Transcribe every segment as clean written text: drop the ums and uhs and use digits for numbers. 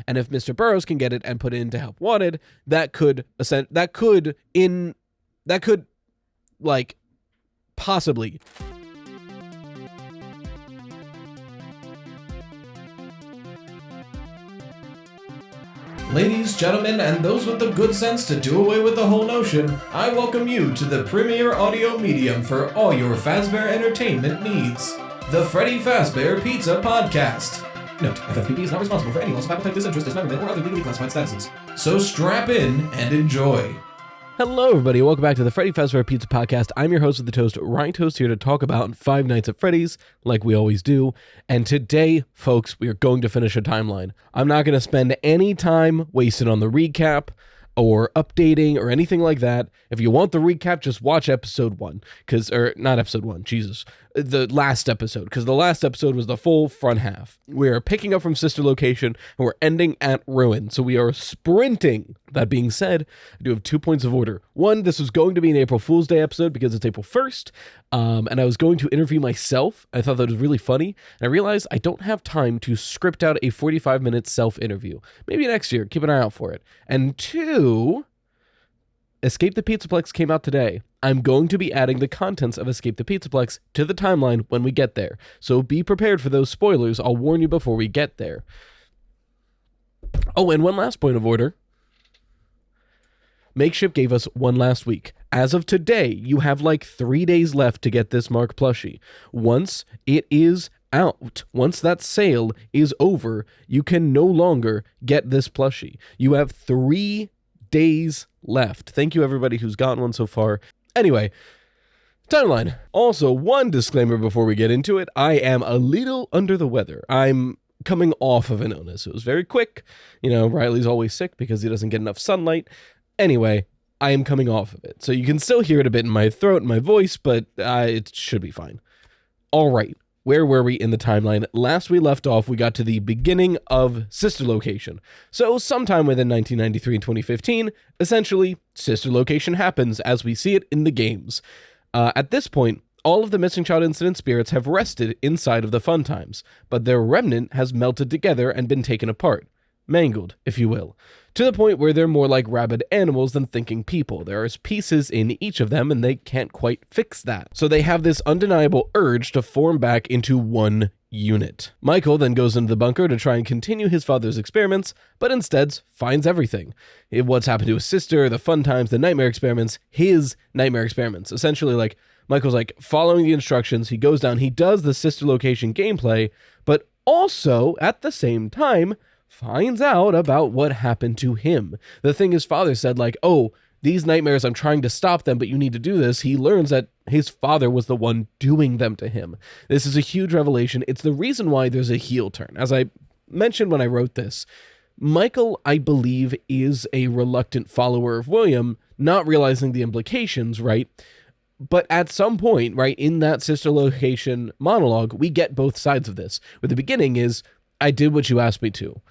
And if Mr. Burroughs can get it and put it into help wanted, that could like possibly. Ladies, gentlemen, and those with the good sense to do away with the whole notion, I welcome you to the premier audio medium for all your Fazbear entertainment needs. The Freddy Fazbear Pizza Podcast. Note, FFPP is not responsible for any loss of appetite, disinterest, dismemberment, or other legally classified statuses. So strap in and enjoy. Hello, everybody. Welcome back to the Freddy Fazbear Pizza Podcast. I'm your host with the toast, Ryan Toast, here to talk about Five Nights at Freddy's, like we always do. And today, folks, we are going to finish a timeline. I'm not going to spend any time wasted on the recap or updating or anything like that. If you want the recap, just watch episode 1. Not episode 1, Jesus. The last episode, because the last episode was the full front half. We are picking up from Sister Location, and we're ending at Ruin, so we are sprinting. That being said, I do have 2 points of order. One, this was going to be an April Fool's Day episode because it's April 1st, and I was going to interview myself. I thought that was really funny, and I realized I don't have time to script out a 45-minute self-interview. Maybe next year, keep an eye out for it. And 2, Escape the Pizzaplex came out today. I'm going to be adding the contents of Escape the Pizzaplex to the timeline when we get there. So be prepared for those spoilers. I'll warn you before we get there. Oh, and one last point of order. Makeshift gave us one last week. As of today, you have like 3 days left to get this Mark plushie. Once it is out, once that sale is over, you can no longer get this plushie. You have 3 days left. Thank you everybody who's gotten one so far. Anyway, timeline. Also, one disclaimer before we get into it. I am a little under the weather. I'm coming off of an illness. It was very quick. You know, Riley's always sick because he doesn't get enough sunlight. Anyway, I am coming off of it. So you can still hear it a bit in my throat and my voice, but it should be fine. All right. Where were we in the timeline? Last we left off, we got to the beginning of Sister Location. So sometime within 1993 and 2015, essentially, Sister Location happens as we see it in the games. At this point, all of the Missing Child Incident spirits have rested inside of the Fun Times, but their remnant has melted together and been taken apart. Mangled, if you will, to the point where they're more like rabid animals than thinking people. There are pieces in each of them, and they can't quite fix that. So they have this undeniable urge to form back into one unit. Michael then goes into the bunker to try and continue his father's experiments, but instead finds everything. What's happened to his sister, the fun times, the nightmare experiments, his nightmare experiments. Essentially, like, Michael's like following the instructions, he goes down, he does the Sister Location gameplay, but also, at the same time, finds out about what happened to him. The thing his father said, like, oh, these nightmares, I'm trying to stop them, but you need to do this. He learns that his father was the one doing them to him. This is a huge revelation. It's the reason why there's a heel turn. As I mentioned when I wrote this, Michael, I believe, is a reluctant follower of William, not realizing the implications, right? But at some point, right, in that Sister Location monologue, we get both sides of this. Where the beginning is, I did what you asked me to.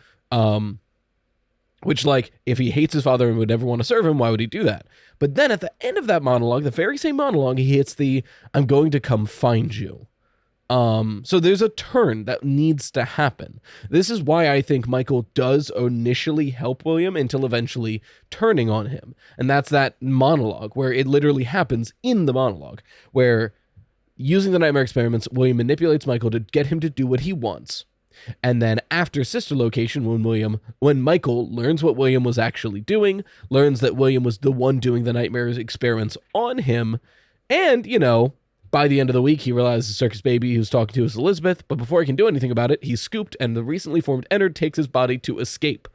Which, like, if he hates his father and would never want to serve him, why would he do that? But then at the end of that monologue, the very same monologue, he hits the, I'm going to come find you. So there's a turn that needs to happen. This is why I think Michael does initially help William until eventually turning on him. And that's that monologue where it literally happens in the monologue, where using the nightmare experiments, William manipulates Michael to get him to do what he wants. And then after Sister Location, when Michael learns what William was actually doing, learns that William was the one doing the nightmares experiments on him, and, you know, by the end of the week, he realizes the circus baby he was talking to is Elizabeth, but before he can do anything about it, he's scooped, and the recently formed Ennard takes his body to escape.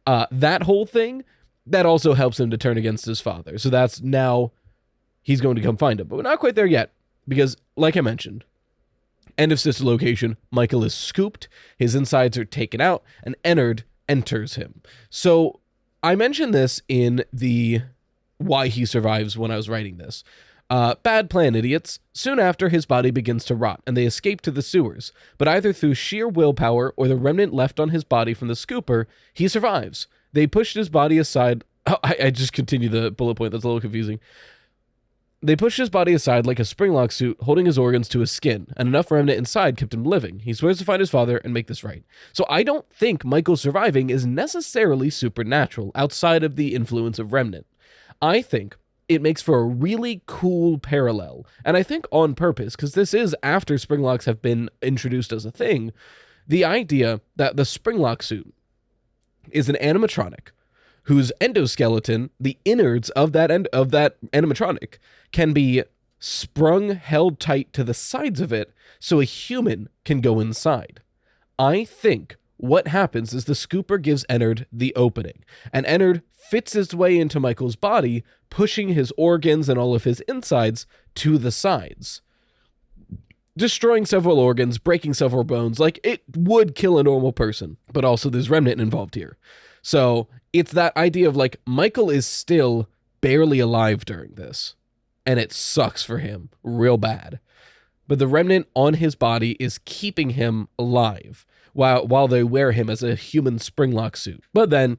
That whole thing, that also helps him to turn against his father. So that's now, he's going to come find him. But we're not quite there yet, because, like I mentioned, end of Sister Location, Michael is scooped, his insides are taken out, and Ennard enters him. So I mentioned this in the why he survives when I was writing this. Bad plan, idiots. Soon after, his body begins to rot, and they escape to the sewers. But either through sheer willpower or the remnant left on his body from the scooper, he survives. They pushed his body aside. Oh, I just continue the bullet point. That's a little confusing. They pushed his body aside like a springlock suit, holding his organs to his skin, and enough remnant inside kept him living. He swears to find his father and make this right. So I don't think Michael surviving is necessarily supernatural, outside of the influence of remnant. I think it makes for a really cool parallel, and I think on purpose, because this is after springlocks have been introduced as a thing, the idea that the springlock suit is an animatronic whose endoskeleton, the innards of that animatronic, can be sprung, held tight to the sides of it so a human can go inside. I think what happens is the scooper gives Ennard the opening, and Ennard fits his way into Michael's body, pushing his organs and all of his insides to the sides, destroying several organs, breaking several bones. Like, it would kill a normal person, but also there's remnant involved here. So it's that idea of, like, Michael is still barely alive during this, and it sucks for him real bad. But the remnant on his body is keeping him alive while they wear him as a human springlock suit. But then,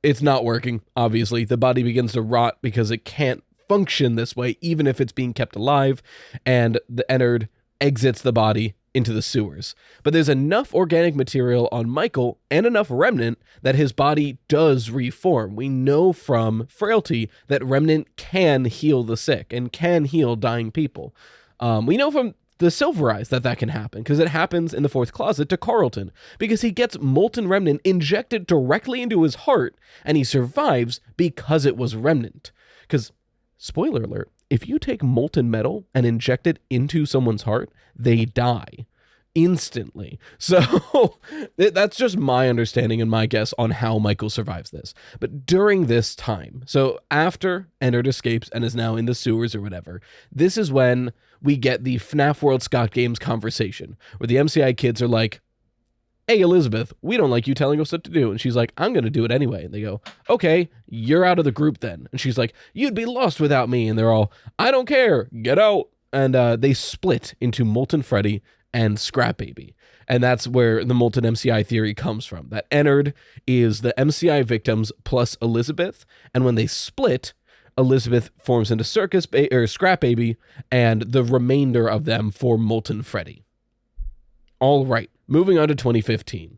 it's not working, obviously. The body begins to rot because it can't function this way, even if it's being kept alive, and the Ennard exits the body into the sewers. But there's enough organic material on Michael and enough remnant that his body does reform. We know from Frailty that remnant can heal the sick and can heal dying people. We know from the Silver Eyes that can happen, because it happens in the fourth closet to Carlton, because he gets molten remnant injected directly into his heart, and he survives because it was remnant. Because, spoiler alert, if you take molten metal and inject it into someone's heart, they die instantly. So that's just my understanding and my guess on how Michael survives this. But during this time, so after Ennard escapes and is now in the sewers or whatever, this is when we get the FNAF World Scott Games conversation, where the MCI kids are like, "Hey, Elizabeth, we don't like you telling us what to do." And she's like, "I'm going to do it anyway." And they go, "Okay, you're out of the group then." And she's like, "You'd be lost without me." And they're all, "I don't care, get out." And they split into Molten Freddy and Scrap Baby. And that's where the Molten MCI theory comes from, that Ennard is the MCI victims plus Elizabeth. And when they split, Elizabeth forms into Scrap Baby, and the remainder of them form Molten Freddy. All right. Moving on to 2015.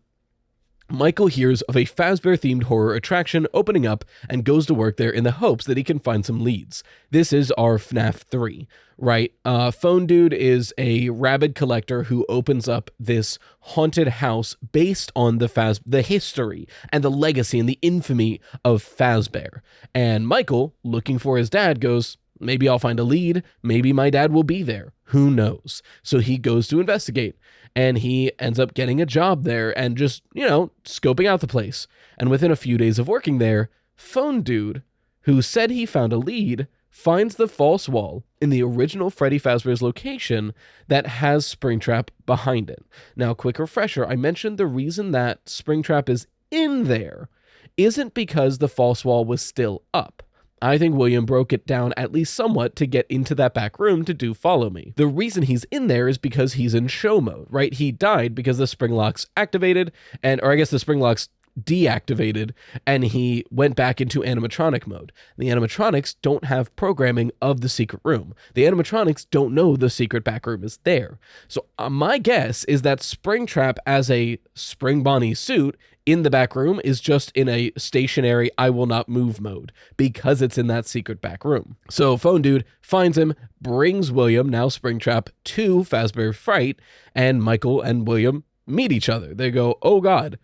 Michael hears of a Fazbear-themed horror attraction opening up and goes to work there in the hopes that he can find some leads. This is our FNAF 3, right? Phone Dude is a rabid collector who opens up this haunted house based on the history and the legacy and the infamy of Fazbear. And Michael, looking for his dad, goes, "Maybe I'll find a lead. Maybe my dad will be there. Who knows?" So he goes to investigate. And he ends up getting a job there and just, scoping out the place. And within a few days of working there, Phone Dude, who said he found a lead, finds the false wall in the original Freddy Fazbear's location that has Springtrap behind it. Now, quick refresher, I mentioned the reason that Springtrap is in there isn't because the false wall was still up. I think William broke it down at least somewhat to get into that back room to do Follow Me. The reason he's in there is because he's in show mode, right? He died because the spring locks activated, or I guess the spring locks deactivated, and he went back into animatronic mode. The animatronics don't have programming of the secret room. The animatronics don't know the secret back room is there. So my guess is that Springtrap as a Spring Bonnie suit in the back room is just in a stationary I will not move mode because it's in that secret back room. So Phone Dude finds him, brings William, now Springtrap, to Fazbear Fright, and Michael and William meet each other. They go, "Oh God,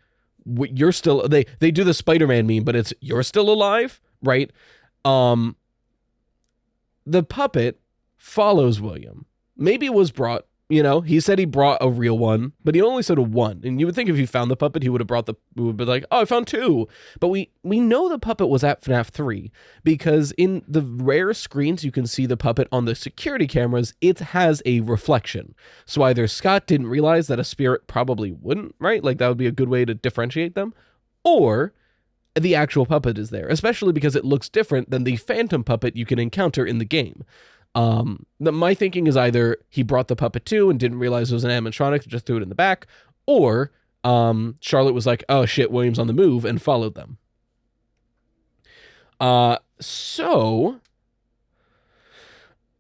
you're still," they do the Spider-Man meme, but it's "you're still alive," right? The puppet follows William. Maybe it was brought, he said he brought a real one, but he only said a one. And you would think if he found the puppet, he would be like, "Oh, I found two." But we know the puppet was at FNAF 3 because in the rare screens you can see the puppet on the security cameras, it has a reflection. So either Scott didn't realize that a spirit probably wouldn't, right? Like that would be a good way to differentiate them, or the actual puppet is there, especially because it looks different than the phantom puppet you can encounter in the game. My thinking is either he brought the puppet too and didn't realize it was an animatronic, just threw it in the back, or Charlotte was like, "Oh shit, William's on the move," and followed them. So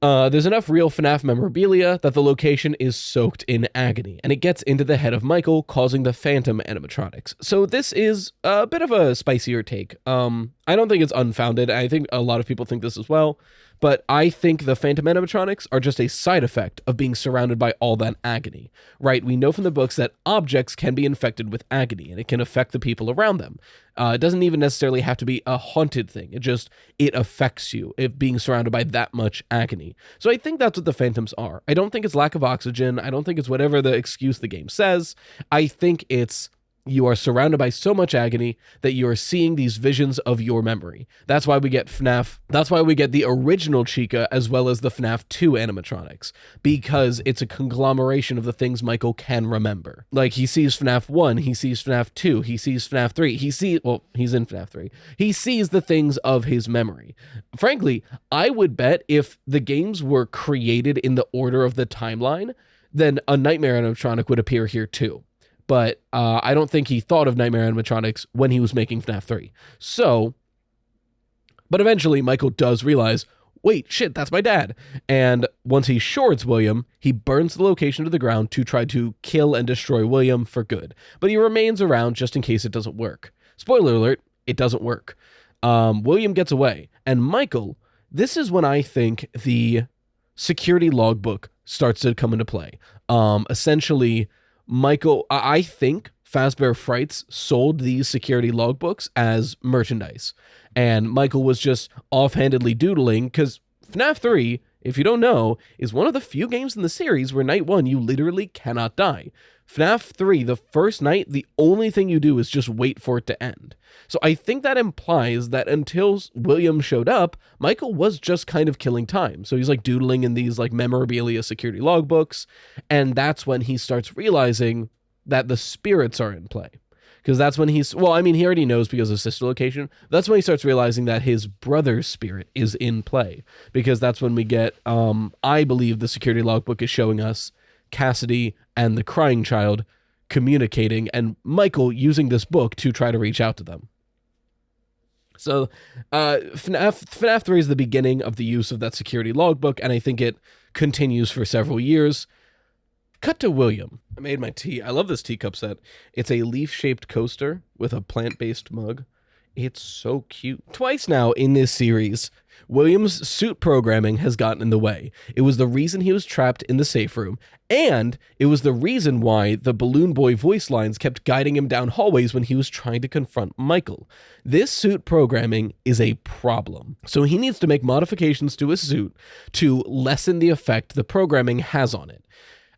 There's enough real FNAF memorabilia that the location is soaked in agony, and it gets into the head of Michael, causing the phantom animatronics. So this is a bit of a spicier take. I don't think it's unfounded. I think a lot of people think this as well, but I think the phantom animatronics are just a side effect of being surrounded by all that agony, right? We know from the books that objects can be infected with agony, and it can affect the people around them. It doesn't even necessarily have to be a haunted thing. It affects you, if being surrounded by that much agony. So I think that's what the phantoms are. I don't think it's lack of oxygen. I don't think it's whatever the excuse the game says. I think it's you are surrounded by so much agony that you are seeing these visions of your memory. That's why we get FNAF. That's why we get the original Chica as well as the FNAF 2 animatronics, because it's a conglomeration of the things Michael can remember. Like, he sees FNAF 1, he sees FNAF 2, he sees FNAF 3, he's in FNAF 3. He sees the things of his memory. Frankly, I would bet if the games were created in the order of the timeline, then a Nightmare animatronic would appear here too. But I don't think he thought of Nightmare animatronics when he was making FNAF 3. So, but eventually Michael does realize, wait, shit, that's my dad. And once he shorts William, he burns the location to the ground to try to kill and destroy William for good. But he remains around just in case it doesn't work. Spoiler alert, it doesn't work. William gets away. And Michael, this is when I think the security logbook starts to come into play. Essentially, Michael, I think Fazbear Frights sold these security logbooks as merchandise, and Michael was just offhandedly doodling, because FNAF 3, if you don't know, is one of the few games in the series where night 1 you literally cannot die. FNAF 3, the first night, the only thing you do is just wait for it to end. So I think that implies that until William showed up, Michael was just kind of killing time. So he's like doodling in these like memorabilia security logbooks, and that's when he starts realizing that the spirits are in play. Because that's when he already knows because of sister location. That's when he starts realizing that his brother's spirit is in play. Because that's when we get, I believe the security logbook is showing us Cassidy and the crying child communicating, and Michael using this book to try to reach out to them. So FNAF 3 is the beginning of the use of that security logbook, and I think it continues for several years. Cut to William. I made my tea. I love this teacup set. It's a leaf-shaped coaster with a plant-based mug. It's so cute. Twice now in this series, William's suit programming has gotten in the way. It was the reason he was trapped in the safe room, and it was the reason why the Balloon Boy voice lines kept guiding him down hallways when he was trying to confront Michael. This suit programming is a problem. So he needs to make modifications to his suit to lessen the effect the programming has on it.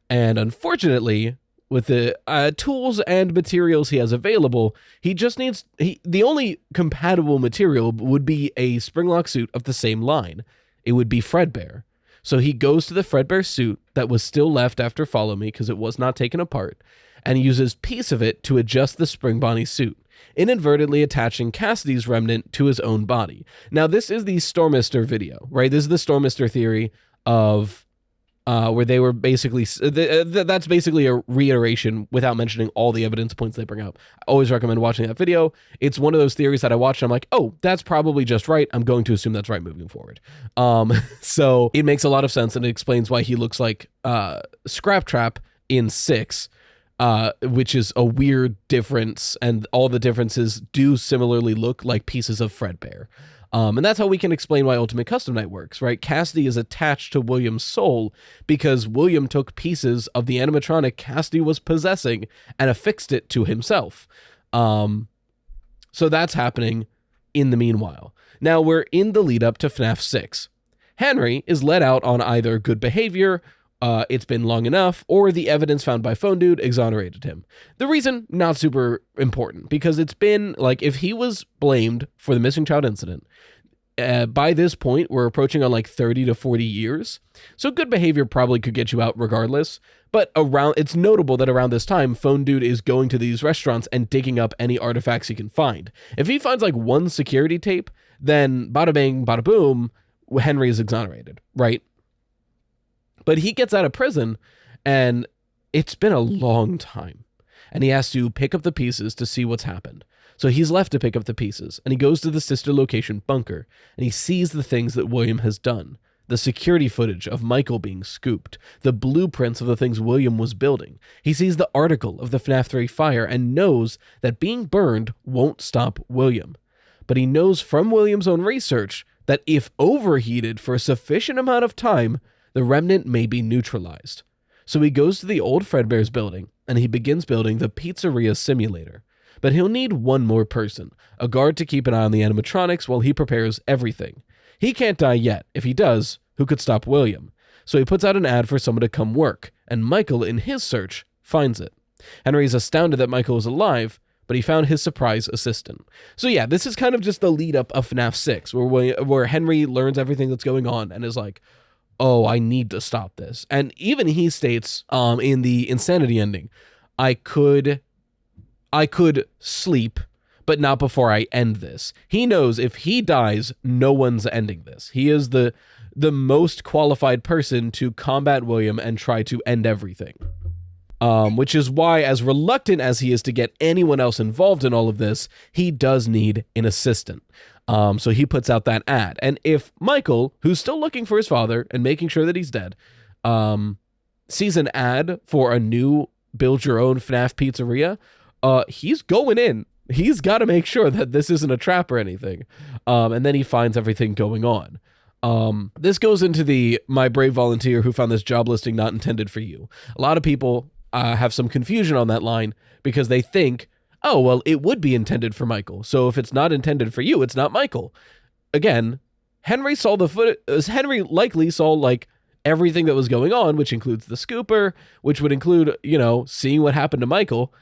And unfortunately, with the tools and materials he has available, he just needs... the only compatible material would be a Springlock suit of the same line. It would be Fredbear. So he goes to the Fredbear suit that was still left after Follow Me, because it was not taken apart, and uses piece of it to adjust the Spring Bonnie suit, inadvertently attaching Cassidy's remnant to his own body. Now, this is the Stormister video, right? This is the Stormister theory of... where they were basically, that's basically a reiteration without mentioning all the evidence points they bring up. I always recommend watching that video. It's one of those theories that I watched and I'm like, oh, that's probably just right. I'm going to assume that's right moving forward. So it makes a lot of sense, and it explains why he looks like Scrap Trap in 6, which is a weird difference, and all the differences do similarly look like pieces of Fredbear. And that's how we can explain why Ultimate Custom Night works, right? Cassidy is attached to William's soul because William took pieces of the animatronic Cassidy was possessing and affixed it to himself. So that's happening in the meanwhile. Now we're in the lead up to FNAF 6. Henry is let out on either good behavior, it's been long enough, or the evidence found by Phone Dude exonerated him. The reason, not super important, because it's been, like, if he was blamed for the missing child incident, by this point, we're approaching on like 30 to 40 years. So good behavior probably could get you out regardless. But it's notable that around this time, Phone Dude is going to these restaurants and digging up any artifacts he can find. If he finds like one security tape, then bada bang, bada boom, Henry is exonerated, right? But he gets out of prison, and it's been a long time. And he has to pick up the pieces to see what's happened. So he's left to pick up the pieces, and he goes to the sister location bunker, and he sees the things that William has done. the security footage of Michael being scooped, the blueprints of the things William was building. He sees the article of the FNAF 3 fire and knows that being burned won't stop William. But he knows from William's own research that if overheated for a sufficient amount of time, the remnant may be neutralized. So he goes to the old Fredbear's building, and he begins building the pizzeria simulator. But he'll need one more person, a guard to keep an eye on the animatronics while he prepares everything. He can't die yet. If he does, who could stop William? So he puts out an ad for someone to come work, and Michael, in his search, finds it. Henry is astounded that Michael is alive, but he found his surprise assistant. So yeah, this is kind of just the lead up of FNAF 6, where Henry learns everything that's going on and is like, oh, I need to stop this. And even he states in the Insanity ending, I could sleep, but not before I end this. He knows if he dies, no one's ending this. He is the most qualified person to combat William and try to end everything. Which is why, as reluctant as he is to get anyone else involved in all of this, he does need an assistant. So he puts out that ad. And if Michael, who's still looking for his father and making sure that he's dead, sees an ad for a new build your own FNAF pizzeria, he's going in. He's got to make sure that this isn't a trap or anything. And then he finds everything going on. This goes into the my brave volunteer who found this job listing not intended for you. A lot of people have some confusion on that line because they think, oh, well, it would be intended for Michael. So if it's not intended for you, it's not Michael. Again, Henry likely saw like everything that was going on, which includes the scooper, which would include, seeing what happened to Michael.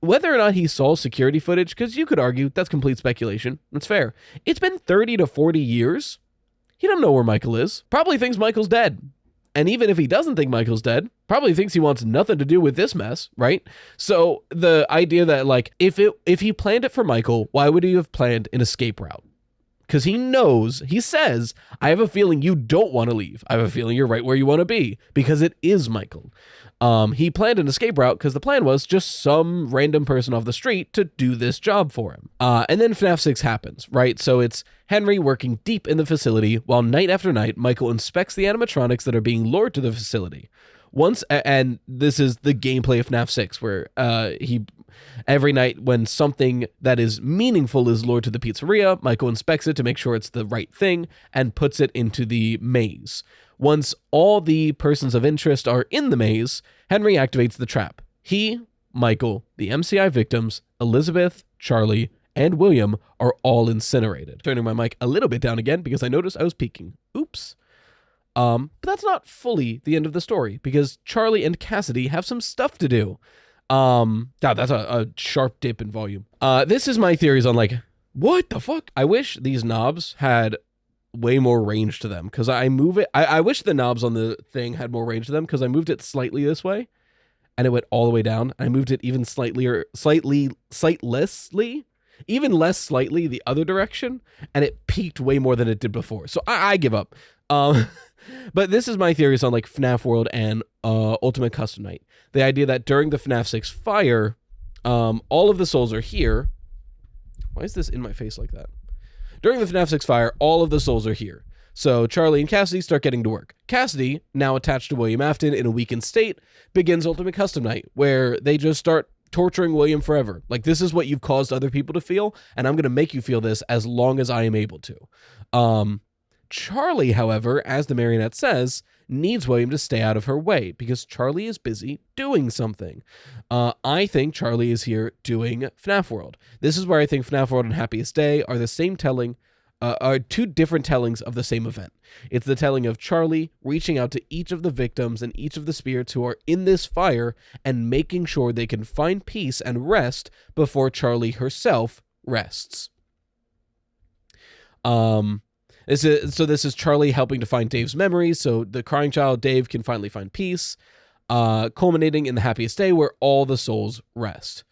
Whether or not he saw security footage, because you could argue that's complete speculation. That's fair. It's been 30 to 40 years. He don't know where Michael is. Probably thinks Michael's dead. And even if he doesn't think Michael's dead, probably thinks he wants nothing to do with this mess, right? So the idea that like, if he planned it for Michael, why would he have planned an escape route? Because he says, I have a feeling you don't want to leave. I have a feeling you're right where you want to be, because it is Michael. He planned an escape route because the plan was just some random person off the street to do this job for him. And then FNAF 6 happens, right? So it's Henry working deep in the facility while night after night, Michael inspects the animatronics that are being lured to the facility. And this is the gameplay of FNAF 6, where every night when something that is meaningful is lured to the pizzeria, Michael inspects it to make sure it's the right thing and puts it into the maze. Once all the persons of interest are in the maze, Henry activates the trap. He, Michael, the MCI victims, Elizabeth, Charlie, and William are all incinerated. Turning my mic a little bit down again because I noticed I was peaking. Oops. But that's not fully the end of the story, because Charlie and Cassidy have some stuff to do. God, that's a sharp dip in volume. This is my theories on like, what the fuck? I wish these knobs had way more range to them, because I move it. I wish the knobs on the thing had more range to them, because I moved it slightly this way and it went all the way down. I moved it even even less slightly the other direction, and it peaked way more than it did before. So I give up. But this is my theories on like FNAF World and Ultimate Custom Night. The idea that during the FNAF 6 fire, all of the souls are here. Why is this in my face like that? During the FNAF 6 fire, all of the souls are here. So Charlie and Cassidy start getting to work. Cassidy, now attached to William Afton in a weakened state, begins Ultimate Custom Night, where they just start torturing William forever. Like, this is what you've caused other people to feel, and I'm going to make you feel this as long as I am able to. Charlie, however, as the marionette says, needs William to stay out of her way because Charlie is busy doing something. I think Charlie is here doing FNAF World. This is where I think FNAF World and Happiest Day are the same telling, are two different tellings of the same event. It's the telling of Charlie reaching out to each of the victims and each of the spirits who are in this fire and making sure they can find peace and rest before Charlie herself rests. This is Charlie helping to find Dave's memories, so the crying child Dave can finally find peace, culminating in the Happiest Day where all the souls rest.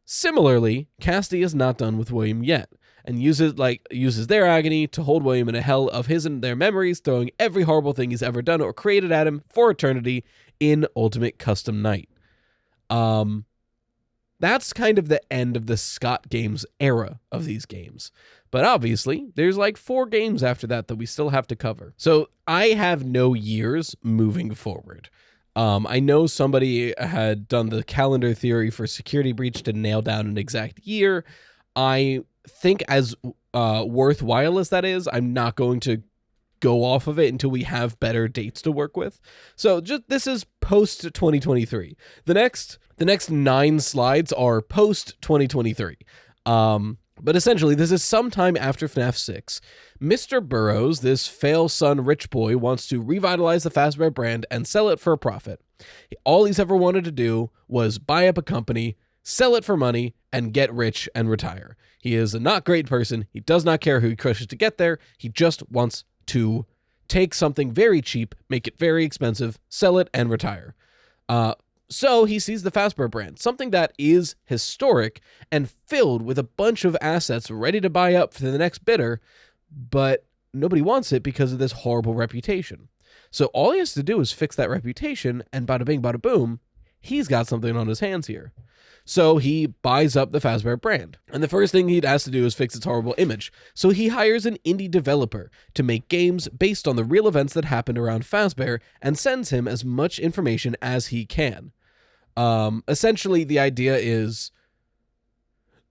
Similarly, Cassidy is not done with William yet, and uses their agony to hold William in a hell of his and their memories, throwing every horrible thing he's ever done or created at him for eternity in Ultimate Custom Night. That's kind of the end of the Scott Games era of these games. But obviously, there's like 4 games after that we still have to cover. So I have no years moving forward. I know somebody had done the calendar theory for Security Breach to nail down an exact year. I think as worthwhile as that is, I'm not going to go off of it until we have better dates to work with. So just this is post 2023. The next 9 slides are post 2023. But essentially, this is sometime after FNAF 6. Mr. Burrows, this fail son rich boy, wants to revitalize the Fazbear brand and sell it for a profit. All he's ever wanted to do was buy up a company, sell it for money, and get rich and retire. He is a not great person. He does not care who he crushes to get there. He just wants to take something very cheap, make it very expensive, sell it, and retire. So he sees the Fazbear brand, something that is historic and filled with a bunch of assets ready to buy up for the next bidder, but nobody wants it because of this horrible reputation. So all he has to do is fix that reputation, and bada bing, bada boom, he's got something on his hands here. So he buys up the Fazbear brand, and the first thing he has to do is fix its horrible image. So he hires an indie developer to make games based on the real events that happened around Fazbear and sends him as much information as he can. Essentially, the idea is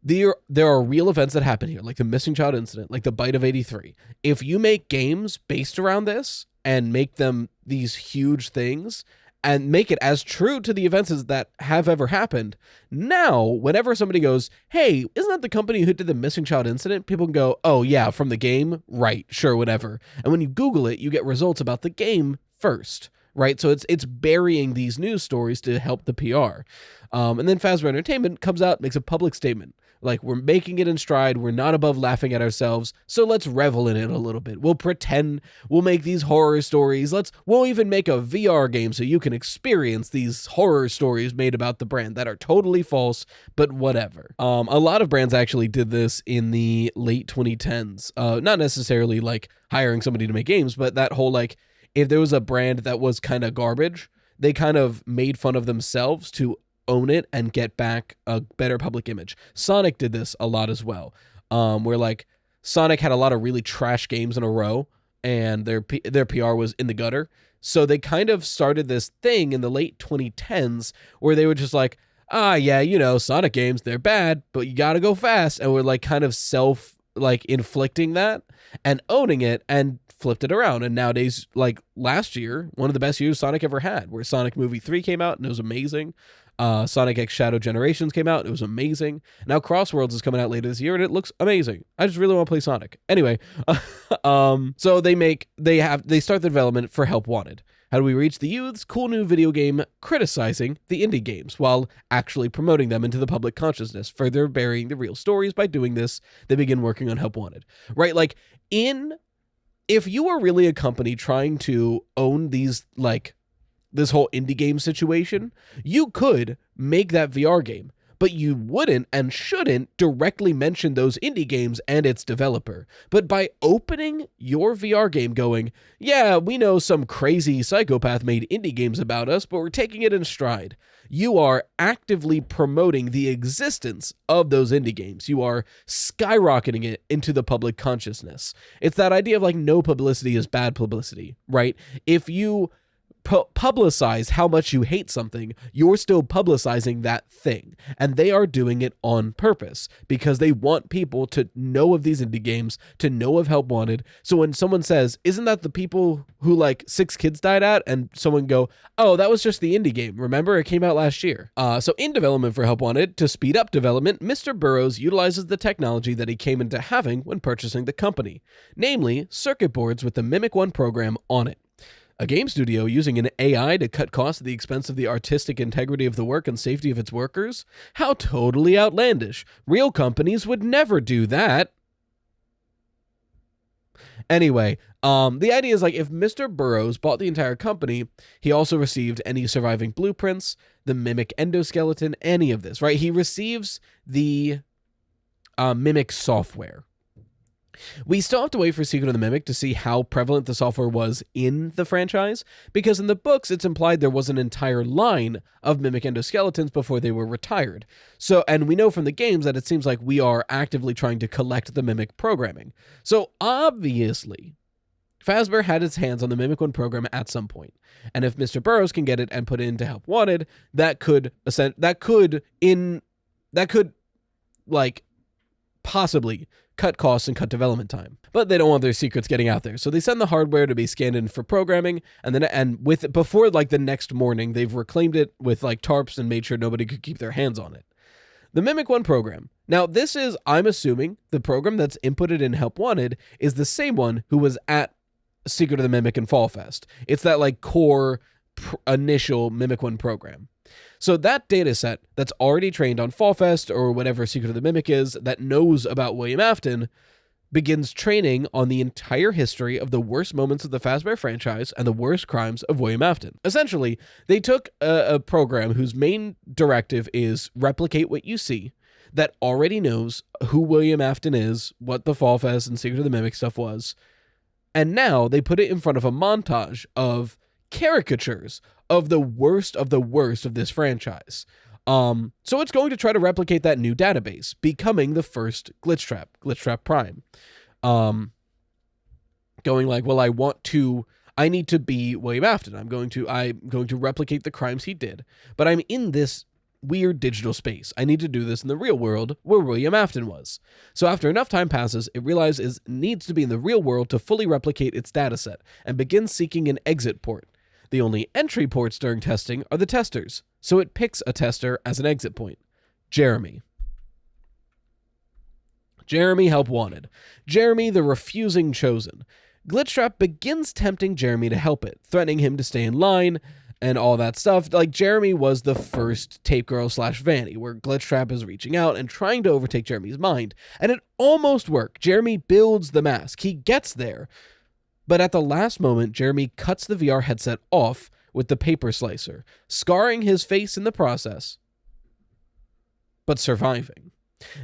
there are real events that happen here, like the missing child incident, like the bite of 83. If you make games based around this and make them these huge things, and make it as true to the events as that have ever happened, now, whenever somebody goes, hey, isn't that the company who did the missing child incident? People can go, oh yeah, from the game? Right, sure, whatever. And when you Google it, you get results about the game first, right? So it's burying these news stories to help the PR. And then Fazbear Entertainment comes out, makes a public statement. Like, we're making it in stride. We're not above laughing at ourselves. So let's revel in it a little bit. We'll pretend we'll make these horror stories. We'll even make a VR game so you can experience these horror stories made about the brand that are totally false, but whatever. A lot of brands actually did this in the late 2010s. Not necessarily like hiring somebody to make games, but that whole like, if there was a brand that was kind of garbage, they kind of made fun of themselves to own it and get back a better public image. Sonic did this a lot as well, where like Sonic had a lot of really trash games in a row and their PR was in the gutter. So they kind of started this thing in the late 2010s where they were just like, yeah, you know, Sonic games, they're bad, but you gotta go fast. And we're like kind of inflicting that and owning it and flipped it around. And nowadays, like last year, one of the best years Sonic ever had, where Sonic Movie 3 came out and it was amazing. Sonic X Shadow Generations came out. It was amazing. Now Crossworlds is coming out later this year and it looks amazing. I just really want to play Sonic. Anyway, so they start the development for Help Wanted. How do we reach the youths? Cool new video game criticizing the indie games while actually promoting them into the public consciousness, further burying the real stories. By doing this, they begin working on Help Wanted. Right? Like if you are really a company trying to own these like this whole indie game situation, you could make that VR game, but you wouldn't and shouldn't directly mention those indie games and its developer. But by opening your VR game going, yeah, we know some crazy psychopath made indie games about us, but we're taking it in stride, you are actively promoting the existence of those indie games. You are skyrocketing it into the public consciousness. It's that idea of like no publicity is bad publicity, right? If you publicize how much you hate something, you're still publicizing that thing, and they are doing it on purpose because they want people to know of these indie games, to know of Help Wanted. So when someone says, isn't that the people who like 6 kids died at, and someone go, oh, that was just the indie game, remember, it came out last year. So in development for Help Wanted, to speed up development, Mr. Burrows utilizes the technology that he came into having when purchasing the company, namely circuit boards with the Mimic 1 program on it. A game studio using an AI to cut costs at the expense of the artistic integrity of the work and safety of its workers? How totally outlandish. Real companies would never do that. Anyway, the idea is like if Mr. Burrows bought the entire company, he also received any surviving blueprints, the Mimic endoskeleton, any of this, right? He receives the Mimic software. We still have to wait for Secret of the Mimic to see how prevalent the software was in the franchise, because in the books it's implied there was an entire line of Mimic endoskeletons before they were retired. So, and we know from the games that it seems like we are actively trying to collect the Mimic programming. So obviously, Fazbear had its hands on the Mimic 1 program at some point. And if Mr. Burroughs can get it and put it into Help Wanted, that could possibly cut costs and cut development time. But they don't want their secrets getting out there. So they send the hardware to be scanned in for programming, before the next morning, they've reclaimed it with tarps and made sure nobody could keep their hands on it. The Mimic 1 program. Now, this is, I'm assuming, the program that's inputted in Help Wanted is the same one who was at Secret of the Mimic and Fall Fest. It's that core initial Mimic 1 program. So that data set that's already trained on Fall Fest or whatever Secret of the Mimic is that knows about William Afton begins training on the entire history of the worst moments of the Fazbear franchise and the worst crimes of William Afton. Essentially, they took a program whose main directive is replicate what you see, that already knows who William Afton is, what the Fall Fest and Secret of the Mimic stuff was, and now they put it in front of a montage of caricatures of the worst of this franchise. So it's going to try to replicate that new database, becoming the first Glitch Trap Prime. Going well, I need to be William Afton. I'm going to replicate the crimes he did, but I'm in this weird digital space. I need to do this in the real world where William Afton was. So after enough time passes, it realizes it needs to be in the real world to fully replicate its dataset and begins seeking an exit port. The only entry ports during testing are the testers, so it picks a tester as an exit point. Jeremy, Help Wanted. Jeremy, the refusing chosen. Glitchtrap begins tempting Jeremy to help it, threatening him to stay in line and all that stuff. Jeremy was the first Tape Girl / Vanny, where Glitchtrap is reaching out and trying to overtake Jeremy's mind. And it almost worked. Jeremy builds the mask. He gets there. But at the last moment, Jeremy cuts the VR headset off with the paper slicer, scarring his face in the process, but surviving.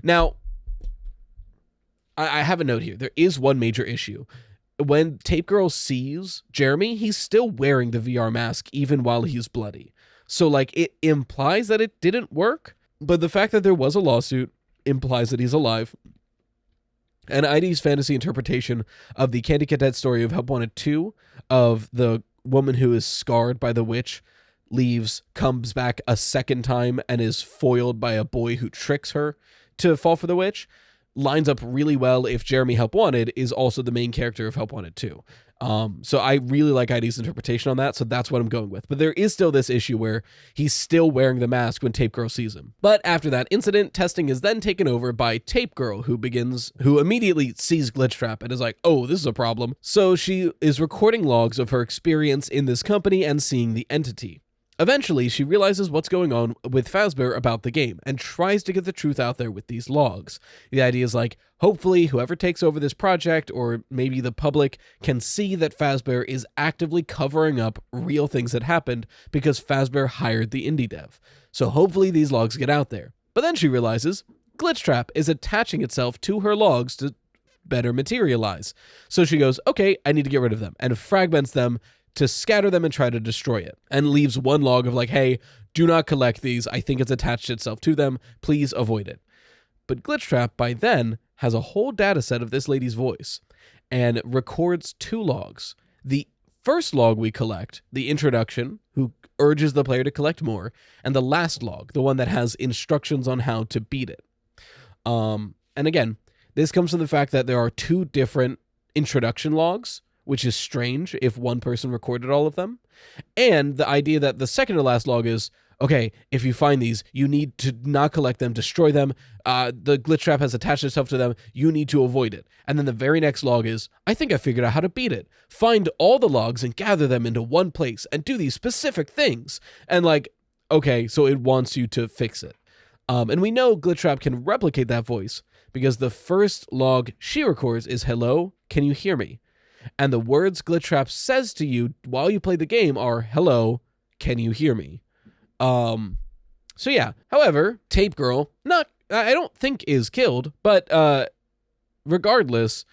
Now, I have a note here. There is one major issue. When Tape Girl sees Jeremy, he's still wearing the VR mask even while he's bloody. So, it implies that it didn't work, but the fact that there was a lawsuit implies that he's alive. And ID's fantasy interpretation of the Candy Cadet story of Help Wanted 2, of the woman who is scarred by the witch, leaves, comes back a second time, and is foiled by a boy who tricks her to fall for the witch, lines up really well if Jeremy Help Wanted is also the main character of Help Wanted 2. So I really like ID's interpretation on that, so that's what I'm going with. But there is still this issue where he's still wearing the mask when Tape Girl sees him. But after that incident, testing is then taken over by Tape Girl, who immediately sees Glitchtrap and is like, oh, this is a problem. So she is recording logs of her experience in this company and seeing the entity. Eventually, she realizes what's going on with Fazbear about the game and tries to get the truth out there with these logs. The idea is hopefully whoever takes over this project, or maybe the public, can see that Fazbear is actively covering up real things that happened because Fazbear hired the indie dev. So hopefully these logs get out there. But then she realizes Glitchtrap is attaching itself to her logs to better materialize. So she goes, okay, I need to get rid of them, and fragments them to scatter them and try to destroy it, and leaves one log of hey, do not collect these. I think it's attached itself to them. Please avoid it. But Glitchtrap by then has a whole data set of this lady's voice and records 2 logs. The first log we collect, the introduction, who urges the player to collect more, and the last log, the one that has instructions on how to beat it. And again, this comes from the fact that there are 2 different introduction logs, which is strange if one person recorded all of them. And the idea that the second to last log is, okay, if you find these, you need to not collect them, destroy them. The Glitchtrap has attached itself to them. You need to avoid it. And then the very next log is, I think I figured out how to beat it. Find all the logs and gather them into one place and do these specific things. And okay, so it wants you to fix it. And we know Glitchtrap can replicate that voice because the first log she records is, hello, can you hear me? And the words Glitchtrap says to you while you play the game are, hello, can you hear me? So yeah. However, Tape Girl, I don't think is killed, but Regardless,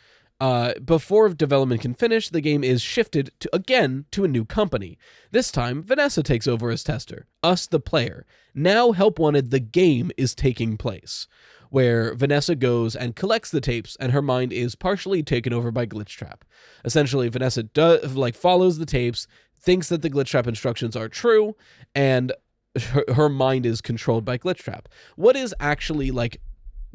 before development can finish, the game is shifted to a new company. This time, Vanessa takes over as tester, us the player. Now Help Wanted the game is taking place, where Vanessa goes and collects the tapes, and her mind is partially taken over by Glitchtrap. Essentially, Vanessa follows the tapes, thinks that the Glitchtrap instructions are true, and her mind is controlled by Glitchtrap. What is actually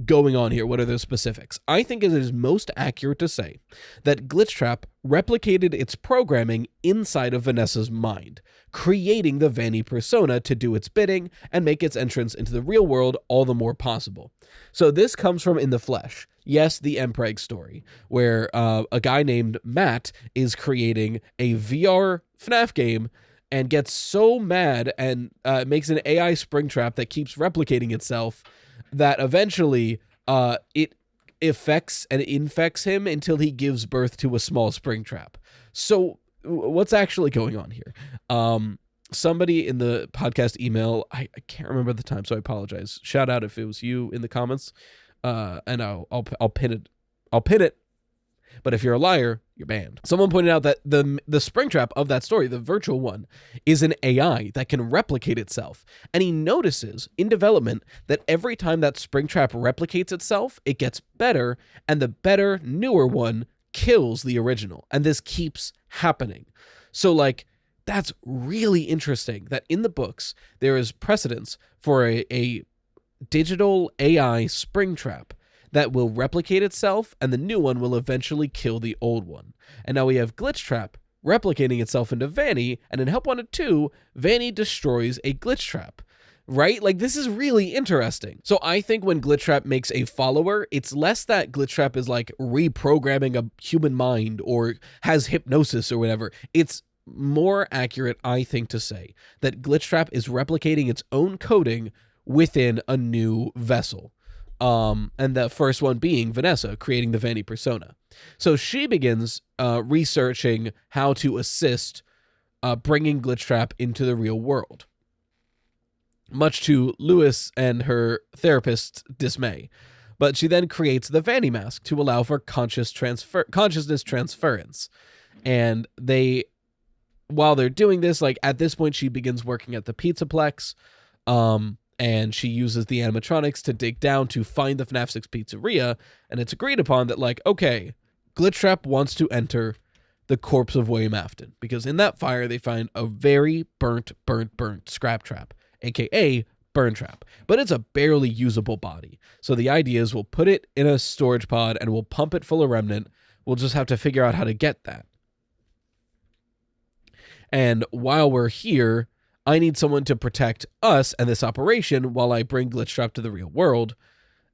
going on here? What are the specifics? I think it is most accurate to say that Glitchtrap replicated its programming inside of Vanessa's mind, creating the Vanny persona to do its bidding and make its entrance into the real world all the more possible. So this comes from In the Flesh. Yes, the Mpreg story, where a guy named Matt is creating a VR FNAF game and gets so mad and makes an AI Springtrap that keeps replicating itself that eventually it affects and infects him until he gives birth to a small Springtrap. So what's actually going on here? Somebody in the podcast email, I can't remember the time, so I apologize. Shout out if it was you in the comments, and I'll pin it. I'll pin it. But if you're a liar, you're banned. Someone pointed out that the Springtrap of that story, the virtual one, is an AI that can replicate itself. And he notices in development that every time that Springtrap replicates itself, it gets better, and the better, newer one kills the original. And this keeps happening. So, that's really interesting that in the books, there is precedence for a digital AI Springtrap that will replicate itself, and the new one will eventually kill the old one. And now we have Glitchtrap replicating itself into Vanny, and in Help Wanted 2, Vanny destroys a Glitchtrap, right? This is really interesting. So I think when Glitchtrap makes a follower, it's less that Glitchtrap is reprogramming a human mind or has hypnosis or whatever. It's more accurate, I think, to say that Glitchtrap is replicating its own coding within a new vessel. And the first one being Vanessa, creating the Vanny persona. So she begins researching how to assist bringing Glitchtrap into the real world, much to Lewis and her therapist's dismay. But she then creates the Vanny mask to allow for consciousness transference. And while they're doing this, at this point, she begins working at the Pizzaplex, and she uses the animatronics to dig down to find the FNAF 6 pizzeria, and it's agreed upon that, okay, Glitchtrap wants to enter the corpse of William Afton, because in that fire, they find a very burnt scrap trap, aka burn trap, but it's a barely usable body. So the idea is we'll put it in a storage pod, and we'll pump it full of remnant. We'll just have to figure out how to get that. And while we're here, I need someone to protect us and this operation while I bring Glitchtrap to the real world.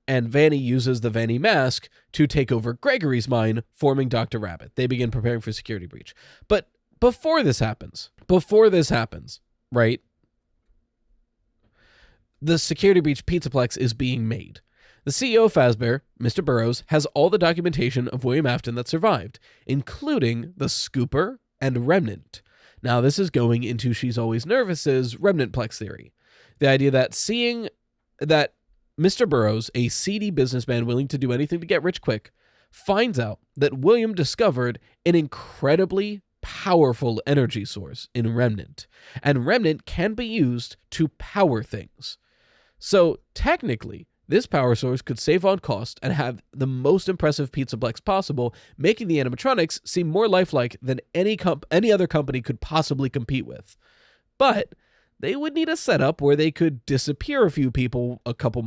And Vanny uses the Vanny mask to take over Gregory's mind, forming Dr. Rabbit. They begin preparing for security breach. But before this happens, right? The security breach Pizzaplex is being made. The CEO of Fazbear, Mr. Burroughs, has all the documentation of William Afton that survived, including the scooper and remnant. Now, this is going into She's Always Nervous's Remnantplex theory. The idea that seeing that Mr. Burroughs, a seedy businessman willing to do anything to get rich quick, finds out that William discovered an incredibly powerful energy source in Remnant, and Remnant can be used to power things. So, technically, this power source could save on cost and have the most impressive Pizzaplex possible, making the animatronics seem more lifelike than any other company could possibly compete with. But they would need a setup where they could disappear a few people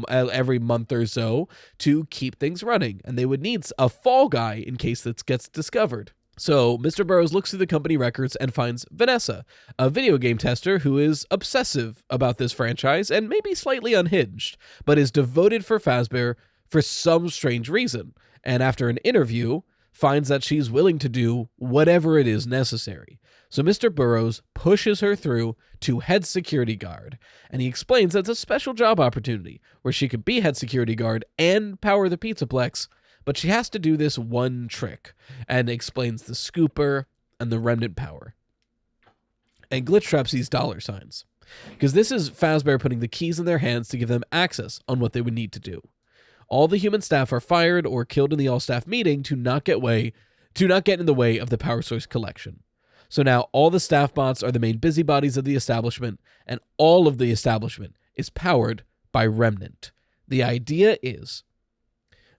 every month or so to keep things running, and they would need a fall guy in case this gets discovered. So Mr. Burroughs looks through the company records and finds Vanessa, a video game tester who is obsessive about this franchise and maybe slightly unhinged, but is devoted for Fazbear for some strange reason, and after an interview, finds that she's willing to do whatever it is necessary. So Mr. Burroughs pushes her through to head security guard, and he explains that it's a special job opportunity where she could be head security guard and power the Pizzaplex, but she has to do this one trick, and explains the scooper and the remnant power. And Glitchtrap sees dollar signs, because this is Fazbear putting the keys in their hands to give them access on what they would need to do. All the human staff are fired or killed in the all-staff meeting to not get in the way of the power source collection. So now all the staff bots are the main busybodies of the establishment, and all of the establishment is powered by Remnant. The idea is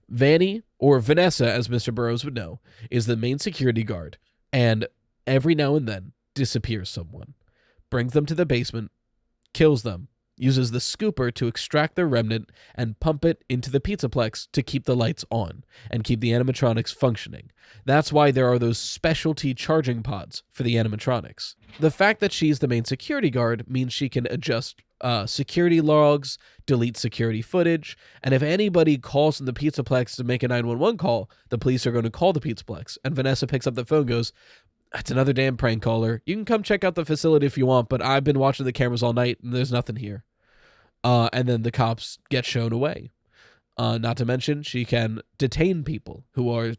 Vanny, or Vanessa as Mr. Burroughs would know, is the main security guard, and every now and then disappears someone, brings them to the basement, kills them, uses the scooper to extract their remnant and pump it into the Pizzaplex to keep the lights on and keep the animatronics functioning. That's why there are those specialty charging pods for the animatronics. The fact that she's the main security guard means she can adjust security logs, delete security footage, and if anybody calls from the Pizzaplex to make a 911 call, the police are going to call the Pizzaplex. And Vanessa picks up the phone and goes, "It's another damn prank caller. You can come check out the facility if you want, but I've been watching the cameras all night and there's nothing here." And then the cops get shown away. Not to mention, she can detain people who are,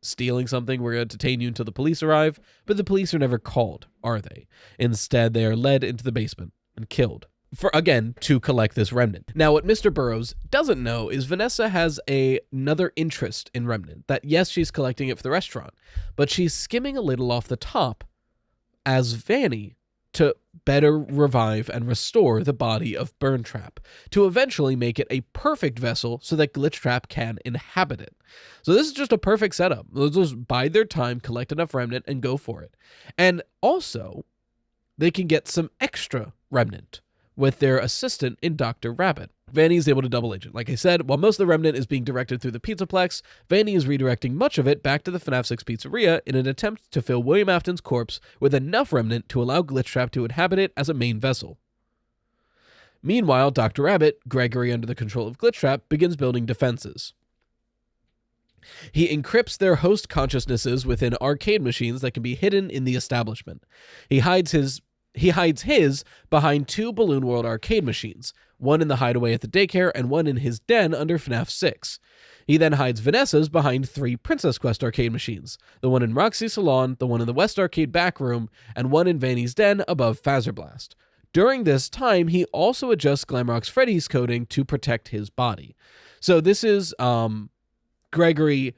stealing something. We're going to detain you until the police arrive. But the police are never called, are they? Instead, they are led into the basement and killed. To collect this remnant. Now, what Mr. Burroughs doesn't know is Vanessa has another interest in remnant. That, yes, she's collecting it for the restaurant, but she's skimming a little off the top as Vanny to better revive and restore the body of Burntrap, to eventually make it a perfect vessel so that Glitchtrap can inhabit it. So this is just a perfect setup. They'll just bide their time, collect enough remnant, and go for it. And also, they can get some extra remnant with their assistant in Dr. Rabbit. Vanny is able to double agent. Like I said, while most of the remnant is being directed through the Pizzaplex, Vanny is redirecting much of it back to the FNAF 6 pizzeria in an attempt to fill William Afton's corpse with enough remnant to allow Glitchtrap to inhabit it as a main vessel. Meanwhile, Dr. Rabbit, Gregory under the control of Glitchtrap, begins building defenses. He encrypts their host consciousnesses within arcade machines that can be hidden in the establishment. He hides his behind 2 Balloon World arcade machines, one in the hideaway at the daycare and one in his den under FNAF 6. He then hides Vanessa's behind 3 Princess Quest arcade machines, the one in Roxy's salon, the one in the West Arcade back room, and one in Vanny's den above Phaser Blast. During this time, he also adjusts Glamrock's Freddy's coding to protect his body. So this is Gregory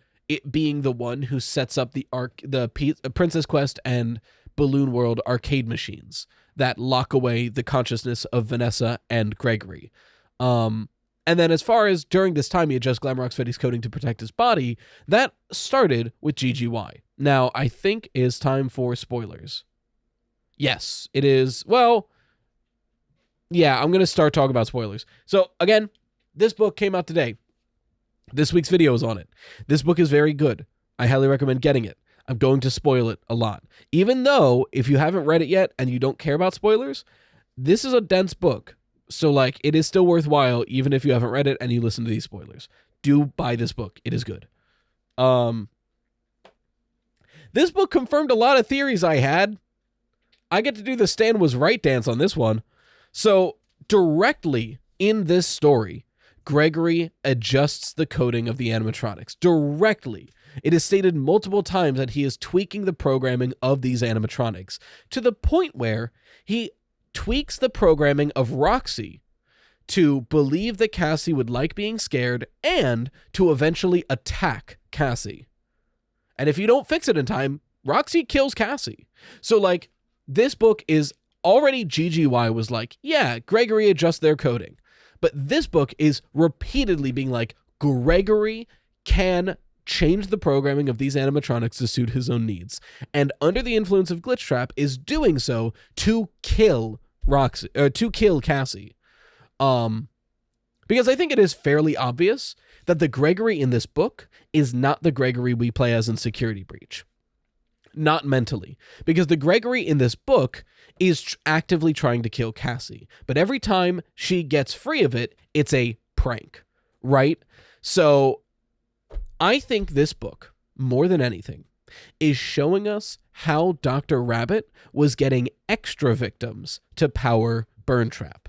being the one who sets up the Princess Quest and Balloon World arcade machines that lock away the consciousness of Vanessa and Gregory. And then as far as during this time he adjusts Glamrock's Freddy's coding to protect his body, that started with GGY. Now, I think it is time for spoilers. Yes, it is. Well, yeah, I'm going to start talking about spoilers. So, again, this book came out today. This week's video is on it. This book is very good. I highly recommend getting it. I'm going to spoil it a lot. Even though, if you haven't read it yet and you don't care about spoilers, this is a dense book. So, it is still worthwhile, even if you haven't read it and you listen to these spoilers. Do buy this book. It is good. This book confirmed a lot of theories I had. I get to do the Stan was right dance on this one. So, directly in this story, Gregory adjusts the coding of the animatronics. Directly. It is stated multiple times that he is tweaking the programming of these animatronics to the point where he tweaks the programming of Roxy to believe that Cassie would like being scared and to eventually attack Cassie. And if you don't fix it in time, Roxy kills Cassie. So, this book is already GGY was yeah, Gregory adjusts their coding. But this book is repeatedly being Gregory can change the programming of these animatronics to suit his own needs. And under the influence of Glitchtrap is doing so to kill Roxy, or to kill Cassie. Because I think it is fairly obvious that the Gregory in this book is not the Gregory we play as in Security Breach. Not mentally. Because the Gregory in this book is actively trying to kill Cassie. But every time she gets free of it, it's a prank. Right? So I think this book, more than anything, is showing us how Dr. Rabbit was getting extra victims to power Burntrap.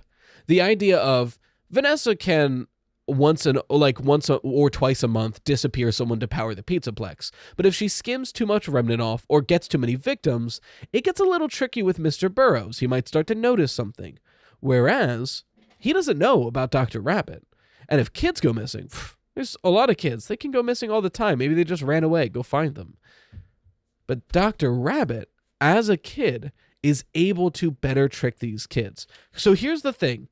The idea of Vanessa can once or twice a month disappear someone to power the Pizzaplex, but if she skims too much remnant off or gets too many victims, it gets a little tricky with Mr. Burroughs. He might start to notice something, whereas he doesn't know about Dr. Rabbit. And if kids go missing, There's a lot of kids. They can go missing all the time. Maybe they just ran away. Go find them. But Dr. Rabbit, as a kid, is able to better trick these kids. So here's the thing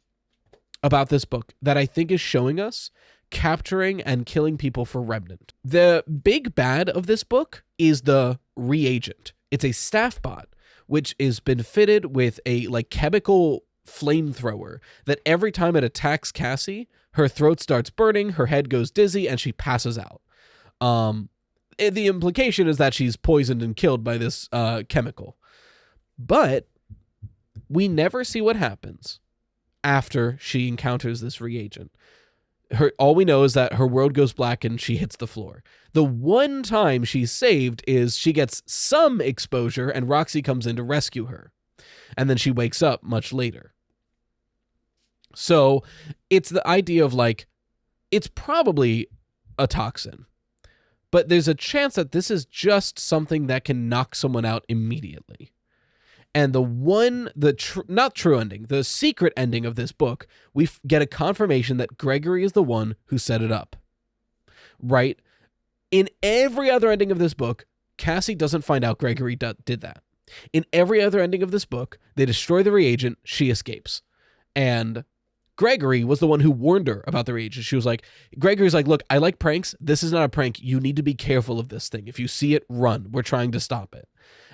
about this book that I think is showing us capturing and killing people for Remnant. The big bad of this book is the reagent. It's a staff bot, which has been fitted with a chemical flamethrower that every time it attacks Cassie, her throat starts burning, her head goes dizzy, and she passes out. The implication is that she's poisoned and killed by this chemical. But we never see what happens after she encounters this reagent. All we know is that her world goes black and she hits the floor. The one time she's saved is she gets some exposure and Roxy comes in to rescue her. And then she wakes up much later. So it's the idea of it's probably a toxin. But there's a chance that this is just something that can knock someone out immediately. And not true ending, the secret ending of this book, we get a confirmation that Gregory is the one who set it up. Right? In every other ending of this book, Cassie doesn't find out Gregory did that. In every other ending of this book, they destroy the reagent, she escapes. And Gregory was the one who warned her about the reagent. She was like, Gregory's like, look, I like pranks. This is not a prank. You need to be careful of this thing. If you see it, run. We're trying to stop it.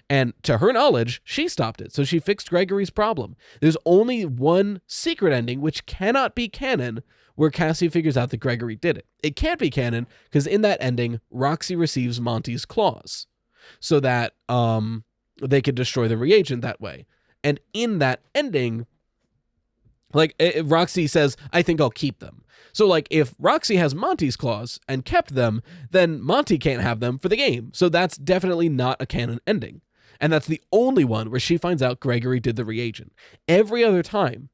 And to her knowledge, she stopped it. So she fixed Gregory's problem. There's only one secret ending, which cannot be canon, where Cassie figures out that Gregory did it. It can't be canon because in that ending, Roxy receives Monty's claws so that they could destroy the reagent that way. And in that ending, Roxy says, I think I'll keep them. So if Roxy has Monty's claws and kept them, then Monty can't have them for the game. So that's definitely not a canon ending. And that's the only one where she finds out Gregory did the reagent. Every other time,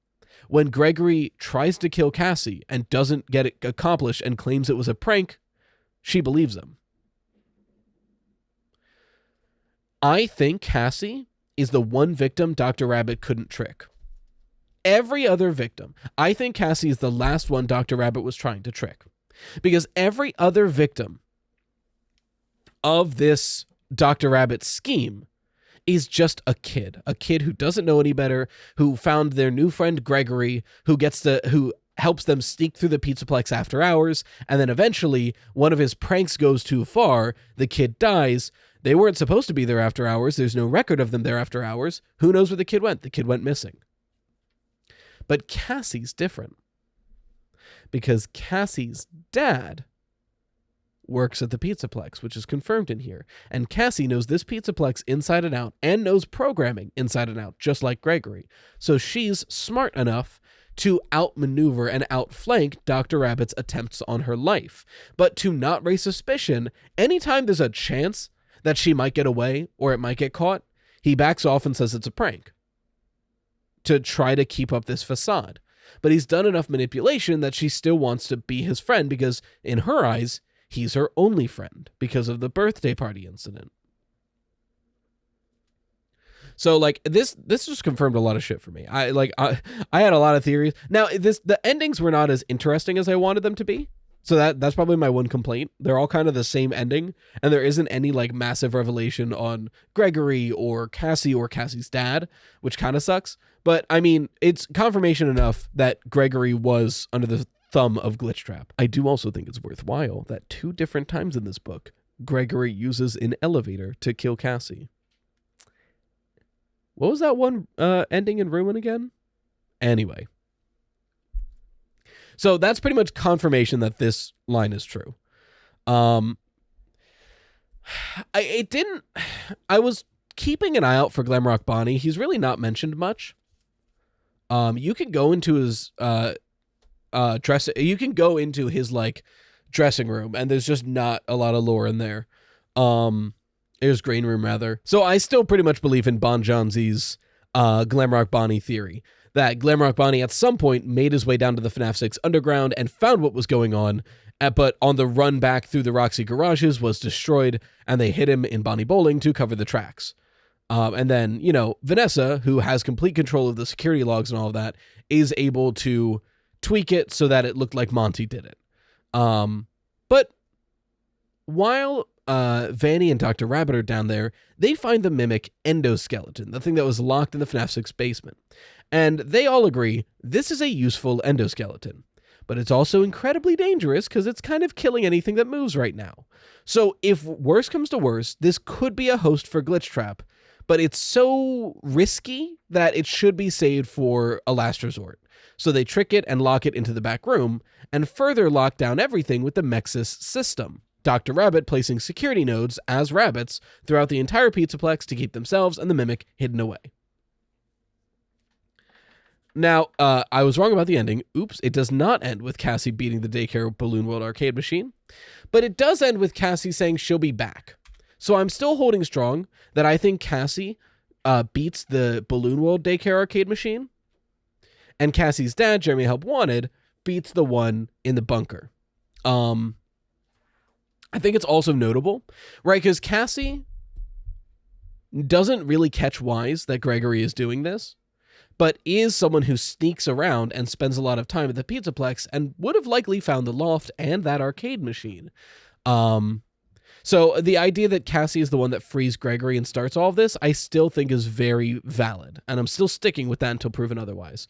when Gregory tries to kill Cassie and doesn't get it accomplished and claims it was a prank, she believes him. I think Cassie is the one victim Dr. Rabbit couldn't trick. Every other victim, I think Cassie is the last one Dr. Rabbit was trying to trick. Because every other victim of this Dr. Rabbit scheme is just a kid who doesn't know any better, who found their new friend Gregory, who helps them sneak through the Pizzaplex after hours, and then eventually one of his pranks goes too far, the kid dies. They weren't supposed to be there after hours. There's no record of them there after hours. Who knows where the kid went? The kid went missing. But Cassie's different. Because Cassie's dad works at the Pizzaplex, which is confirmed in here. And Cassie knows this Pizzaplex inside and out and knows programming inside and out, just like Gregory. So she's smart enough to outmaneuver and outflank Dr. Rabbit's attempts on her life. But to not raise suspicion, anytime there's a chance that she might get away or it might get caught, he backs off and says it's a prank to try to keep up this facade. But he's done enough manipulation that she still wants to be his friend because in her eyes, he's her only friend because of the birthday party incident. So this just confirmed a lot of shit for me. I had a lot of theories. Now the endings were not as interesting as I wanted them to be. So that's probably my one complaint. They're all kind of the same ending, and there isn't any massive revelation on Gregory or Cassie's dad, which kind of sucks. But I mean, it's confirmation enough that Gregory was under the thumb of Glitchtrap. I do also think it's worthwhile that 2 different times in this book, Gregory uses an elevator to kill Cassie. What was that one ending in Ruin again? Anyway. So that's pretty much confirmation that this line is true. I was keeping an eye out for Glamrock Bonnie. He's really not mentioned much. You can go into his you can go into his dressing room and there's just not a lot of lore in there. There's green room rather. So I still pretty much believe in Bon Johnsy's Glamrock Bonnie theory. That Glamrock Bonnie at some point made his way down to the FNAF 6 underground and found what was going on, but on the run back through the Roxy garages was destroyed, and they hit him in Bonnie Bowling to cover the tracks. And then, Vanessa, who has complete control of the security logs and all of that, is able to tweak it so that it looked like Monty did it. But while Vanny and Dr. Rabbit are down there, they find the mimic endoskeleton, the thing that was locked in the FNAF 6 basement. And they all agree this is a useful endoskeleton. But it's also incredibly dangerous because it's kind of killing anything that moves right now. So if worse comes to worse, this could be a host for Glitchtrap, but it's so risky that it should be saved for a last resort. So they trick it and lock it into the back room, and further lock down everything with the Mexis system. Dr. Rabbit placing security nodes as rabbits throughout the entire Pizzaplex to keep themselves and the mimic hidden away. Now, I was wrong about the ending. Oops, it does not end with Cassie beating the Daycare Balloon World arcade machine, but it does end with Cassie saying she'll be back. So I'm still holding strong that I think Cassie beats the Balloon World Daycare arcade machine, and Cassie's dad, Jeremy Help Wanted, beats the one in the bunker. I think it's also notable, right? Because Cassie doesn't really catch wise that Gregory is doing this, but is someone who sneaks around and spends a lot of time at the Pizzaplex and would have likely found the loft and that arcade machine. So the idea that Cassie is the one that frees Gregory and starts all of this, I still think is very valid, and I'm still sticking with that until proven otherwise.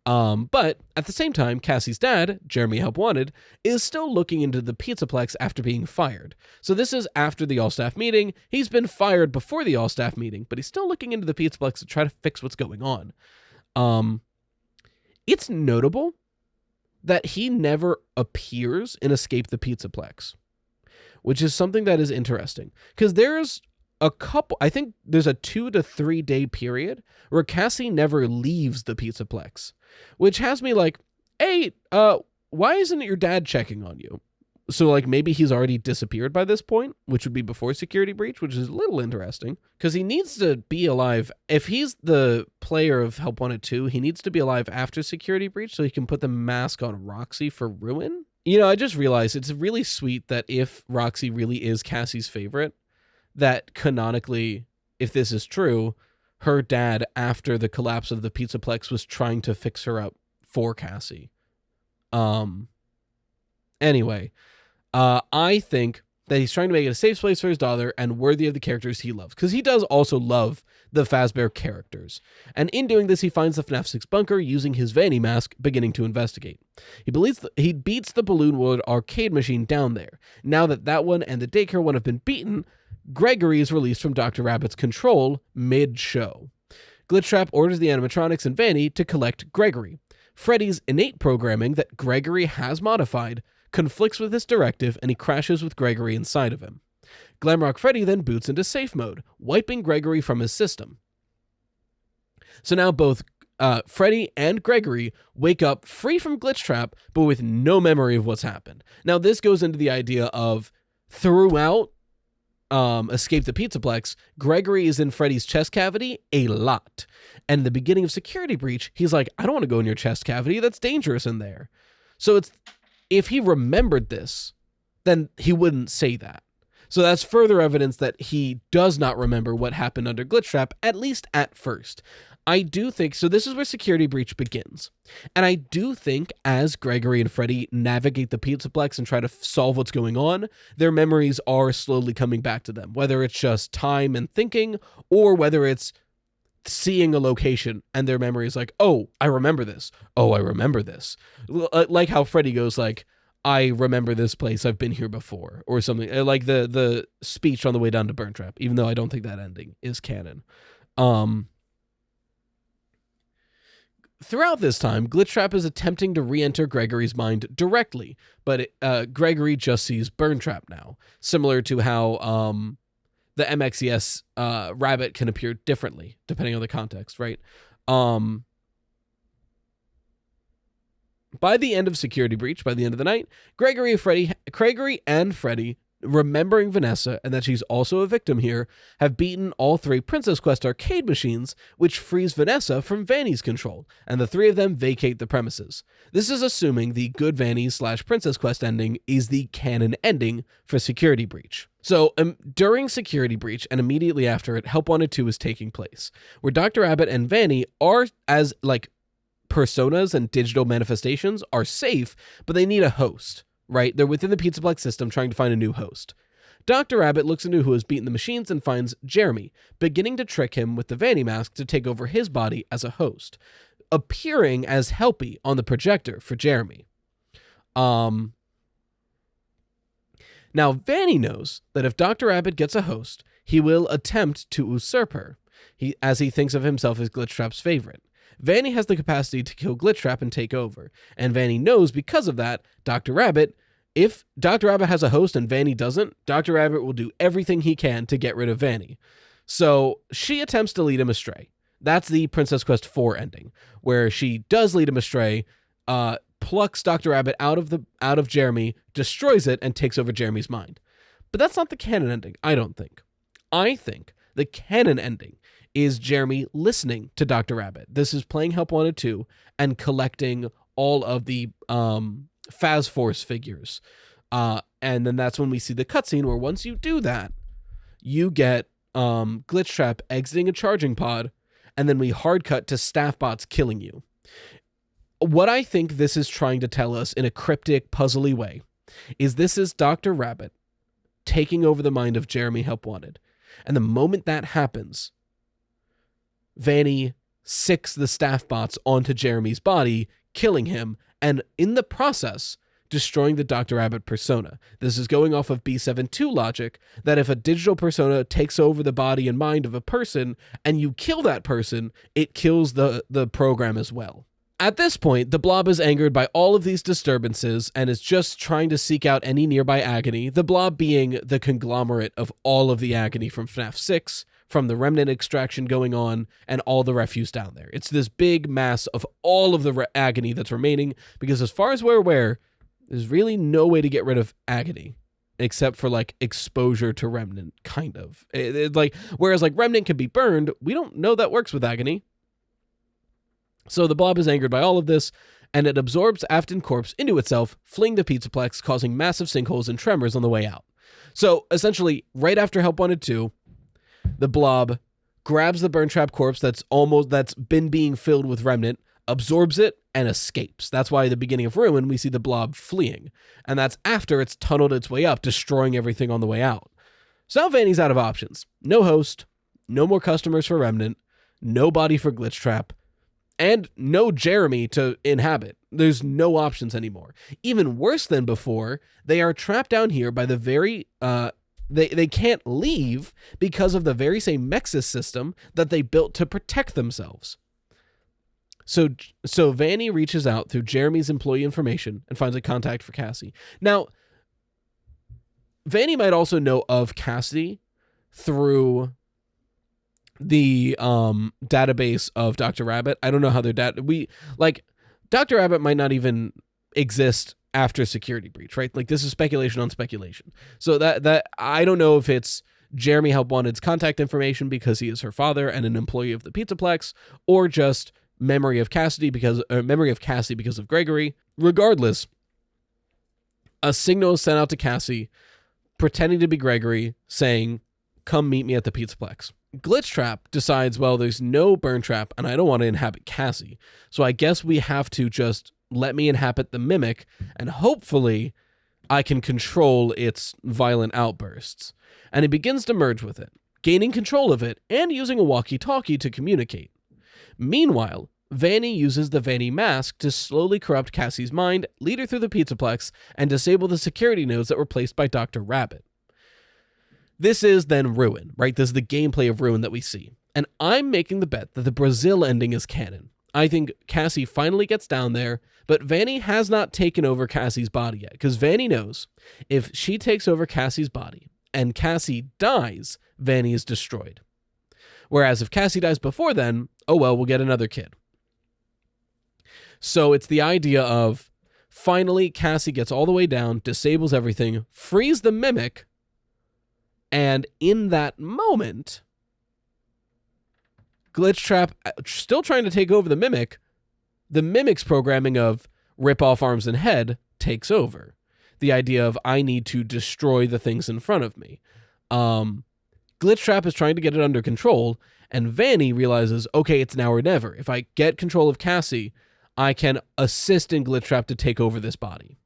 But at the same time, Cassie's dad, Jeremy Help Wanted, is still looking into the Pizzaplex after being fired. So this is after the all-staff meeting. He's been fired before the all-staff meeting, but he's still looking into the Pizzaplex to try to fix what's going on. It's notable that he never appears in Escape the Pizzaplex, which is something that is interesting, because there's a couple, I think there's a 2 to 3 day period where Cassie never leaves the Pizzaplex, which has me like, hey, why isn't your dad checking on you? So like maybe he's already disappeared by this point, which would be before Security Breach, which is a little interesting because he needs to be alive. If he's the player of Help Wanted 2, he needs to be alive after Security Breach so he can put the mask on Roxy for Ruin. You know, I just realized it's really sweet that if Roxy really is Cassie's favorite, that canonically, if this is true, her dad, after the collapse of the Pizzaplex, was trying to fix her up for Cassie. Anyway, I think that he's trying to make it a safe place for his daughter and worthy of the characters he loves, because he does also love the Fazbear characters. And in doing this, he finds the FNAF 6 bunker using his Vanny mask, beginning to investigate. He believes he beats the Balloon World arcade machine down there. Now that that one and the daycare one have been beaten, Gregory is released from Dr. Rabbit's control mid-show. Glitchtrap orders the animatronics and Vanny to collect Gregory. Freddy's innate programming that Gregory has modified conflicts with this directive, and he crashes with Gregory inside of him. Glamrock Freddy then boots into safe mode, wiping Gregory from his system. So now both Freddy and Gregory wake up free from Glitchtrap, but with no memory of what's happened. Now this goes into the idea of throughout Escape the Pizzaplex, Gregory is in Freddy's chest cavity a lot. And the beginning of Security Breach, he's like, I don't want to go in your chest cavity. That's dangerous in there. So if he remembered this, then he wouldn't say that. So that's further evidence that he does not remember what happened under Glitchtrap, at least at first. I do think, so this is where Security Breach begins. And I do think as Gregory and Freddy navigate the Pizzaplex and try to solve what's going on, their memories are slowly coming back to them, whether it's just time and thinking, or whether it's seeing a location and their memory is like, oh, I remember this. Oh, I remember this. Like how Freddy goes like, I remember this place. I've been here before, or something like the speech on the way down to Burn Trap, even though I don't think that ending is canon. Throughout this time, Glitchtrap is attempting to re-enter Gregory's mind directly, but Gregory just sees Burn Trap now, similar to how the MXES rabbit can appear differently depending on the context, right? By the end of Security Breach, by the end of the night, Gregory and Freddy, remembering Vanessa and that she's also a victim here, have beaten all 3 Princess Quest arcade machines, which frees Vanessa from Vanny's control, and the 3 of them vacate the premises. This is assuming the good Vanny / Princess Quest ending is the canon ending for Security Breach. So during Security Breach and immediately after it, Help Wanted 2 is taking place, where Dr. Abbott and Vanny are, as like personas and digital manifestations, are safe, but they need a host. right? They're within the Pizzaplex system trying to find a new host. Dr. Rabbit looks into who has beaten the machines and finds Jeremy, beginning to trick him with the Vanny mask to take over his body as a host, appearing as Helpy on the projector for Jeremy. Now, Vanny knows that if Dr. Rabbit gets a host, he will attempt to usurp her, as he thinks of himself as Glitchtrap's favorite. Vanny has the capacity to kill Glitchtrap and take over, and Vanny knows because of that, if Dr. Rabbit has a host and Vanny doesn't, Dr. Rabbit will do everything he can to get rid of Vanny. So she attempts to lead him astray. That's the Princess Quest 4 ending, where she does lead him astray, plucks Dr. Rabbit out of Jeremy, destroys it, and takes over Jeremy's mind. But that's not the canon ending, I don't think. I think the canon ending is Jeremy listening to Dr. Rabbit. This is playing Help Wanted 2 and collecting all of the Faz Force figures. And then that's when we see the cutscene where once you do that, you get Glitchtrap exiting a charging pod, and then we hard cut to Staffbots killing you. What I think this is trying to tell us in a cryptic, puzzly way is this is Dr. Rabbit taking over the mind of Jeremy Help Wanted. And the moment that happens, Vanny sicks the Staffbots onto Jeremy's body, killing him, and in the process, destroying the Dr. Rabbit persona. This is going off of B7-2 logic, that if a digital persona takes over the body and mind of a person, and you kill that person, it kills the program as well. At this point, the Blob is angered by all of these disturbances and is just trying to seek out any nearby agony, the Blob being the conglomerate of all of the agony from FNAF 6, from the remnant extraction going on, and all the refuse down there. It's this big mass of all of the agony that's remaining, because as far as we're aware, there's really no way to get rid of agony, except for, like, exposure to remnant, kind of. Whereas, like, remnant can be burned, we don't know that works with agony. So the Blob is angered by all of this, and it absorbs Afton Corpse into itself, fleeing the Pizzaplex, causing massive sinkholes and tremors on the way out. So, essentially, right after Help Wanted 2, the Blob grabs the Burn Trap corpse that's been being filled with remnant, absorbs it, and escapes. That's why at the beginning of Ruin, we see the Blob fleeing. And that's after it's tunneled its way up, destroying everything on the way out. So now Vanny's out of options. No host, no more customers for remnant, no body for Glitchtrap, and no Jeremy to inhabit. There's no options anymore. Even worse than before, they are trapped down here by the very... They can't leave because of the very same Mexis system that they built to protect themselves. So Vanny reaches out through Jeremy's employee information and finds a contact for Cassie. Now, Vanny might also know of Cassidy through the database of Dr. Rabbit. I don't know how their Dr. Rabbit might not even exist after security breach, right? Like, this is speculation on speculation. So that I don't know if it's Jeremy Help Wanted's contact information because he is her father and an employee of the Pizzaplex, or just memory of Cassie because of Gregory. Regardless, a signal is sent out to Cassie pretending to be Gregory, saying, "Come meet me at the Pizzaplex." Glitchtrap decides, well, there's no Burn Trap and I don't want to inhabit Cassie, so I guess we have to just let me inhabit the Mimic, and hopefully I can control its violent outbursts. And he begins to merge with it, gaining control of it and using a walkie-talkie to communicate. Meanwhile, Vanny uses the Vanny mask to slowly corrupt Cassie's mind, lead her through the Pizzaplex, and disable the security nodes that were placed by Dr. Rabbit. This is then Ruin, right? This is the gameplay of Ruin that we see. And I'm making the bet that the Brazil ending is canon. I think Cassie finally gets down there, but Vanny has not taken over Cassie's body yet, because Vanny knows if she takes over Cassie's body and Cassie dies, Vanny is destroyed. Whereas if Cassie dies before then, oh well, we'll get another kid. So it's the idea of finally Cassie gets all the way down, disables everything, frees the Mimic, and in that moment, Glitchtrap, still trying to take over the Mimic's programming of rip off arms and head takes over. The idea of I need to destroy the things in front of me. Glitchtrap is trying to get it under control, and Vanny realizes, okay, it's now or never. If I get control of Cassie, I can assist in Glitchtrap to take over this body.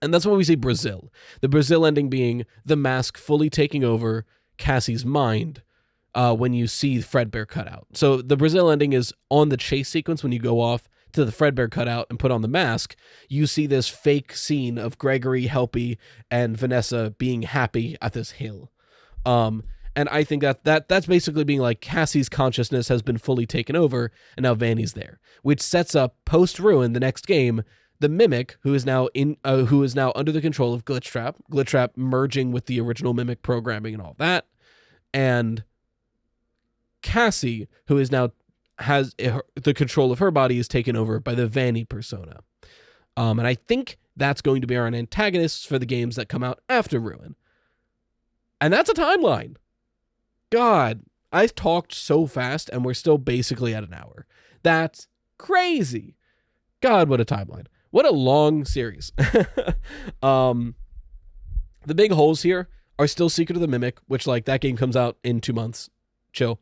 And that's when we see Brazil. The Brazil ending being the mask fully taking over Cassie's mind when you see Fredbear cutout. So the Brazil ending is on the chase sequence when you go off to the Fredbear cutout and put on the mask. You see this fake scene of Gregory, Helpy, and Vanessa being happy at this hill. And I think that's basically being like Cassie's consciousness has been fully taken over, and now Vanny's there, which sets up post-Ruin, the next game, the Mimic, who is now under the control of Glitchtrap merging with the original Mimic programming and all that, and Cassie, who is now has the control of her body, is taken over by the Vanny persona. And I think that's going to be our antagonists for the games that come out after Ruin. And that's a timeline. God, I talked so fast and we're still basically at an hour. That's crazy. God, what a timeline. What a long series. The big holes here are still Secret of the Mimic, which like that game comes out in 2 months. Chill.